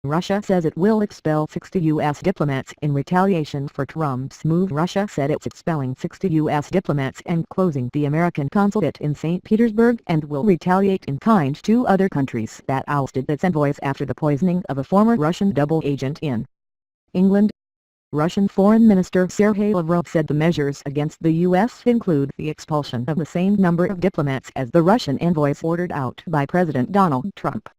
Russia says it will expel 60 U.S. diplomats in retaliation for Trump's move. Russia said it's expelling 60 U.S. diplomats and closing the American consulate in St. Petersburg and will retaliate in kind to other countries that ousted its envoys after the poisoning of a former Russian double agent in England. Russian Foreign Minister Sergei Lavrov said the measures against the U.S. include the expulsion of the same number of diplomats as the Russian envoys ordered out by President Donald Trump.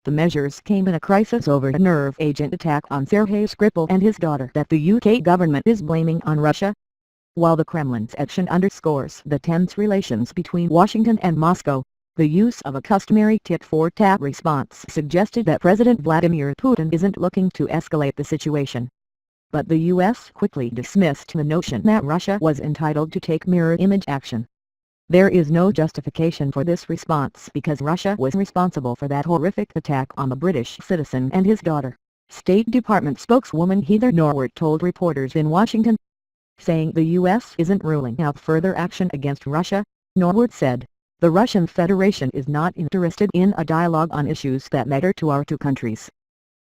The measures came in a crisis over a nerve agent attack on Sergei Skripal and his daughter that the UK government is blaming on Russia. While the Kremlin's action underscores the tense relations between Washington and Moscow, the use of a customary tit-for-tat response suggested that President Vladimir Putin isn't looking to escalate the situation. But the U.S. quickly dismissed the notion that Russia was entitled to take mirror image action. There is no justification for this response because Russia was responsible for that horrific attack on the British citizen and his daughter, State Department spokeswoman Heather Nauert told reporters in Washington. Saying the U.S. isn't ruling out further action against Russia, Nauert said, "The Russian Federation is not interested in a dialogue on issues that matter to our two countries."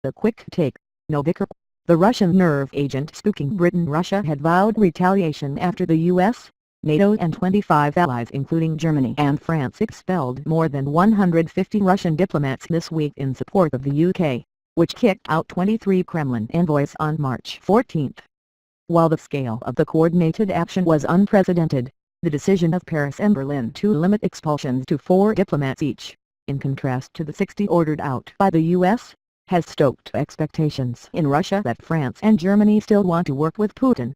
The quick take, no vicar. The Russian nerve agent spooking Britain. Russia had vowed retaliation after the U.S., NATO and 25 allies including Germany and France expelled more than 150 Russian diplomats this week in support of the UK, which kicked out 23 Kremlin envoys on March 14. While the scale of the coordinated action was unprecedented, the decision of Paris and Berlin to limit expulsions to 4 diplomats each, in contrast to the 60 ordered out by the U.S., has stoked expectations in Russia that France and Germany still want to work with Putin.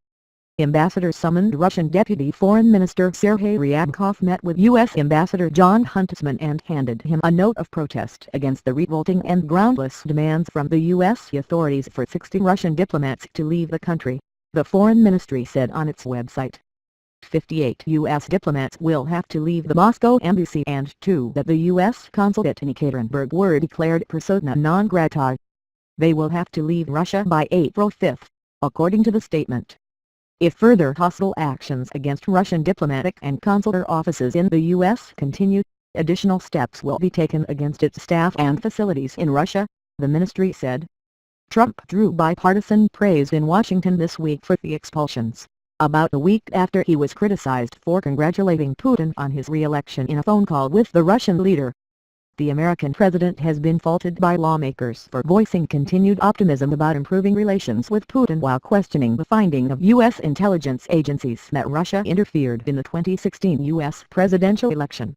Ambassadors summoned. Russian Deputy Foreign Minister Sergei Ryabkov met with U.S. Ambassador John Huntsman and handed him a note of protest against the revolting and groundless demands from the U.S. authorities for 60 Russian diplomats to leave the country, the Foreign Ministry said on its website. 58 U.S. diplomats will have to leave the Moscow embassy and 2 at the U.S. consulate in Ekaterinburg were declared persona non grata. They will have to leave Russia by April 5, according to the statement. If further hostile actions against Russian diplomatic and consular offices in the U.S. continue, additional steps will be taken against its staff and facilities in Russia, the ministry said. Trump drew bipartisan praise in Washington this week for the expulsions, about a week after he was criticized for congratulating Putin on his re-election in a phone call with the Russian leader. The American president has been faulted by lawmakers for voicing continued optimism about improving relations with Putin while questioning the finding of U.S. intelligence agencies that Russia interfered in the 2016 U.S. presidential election.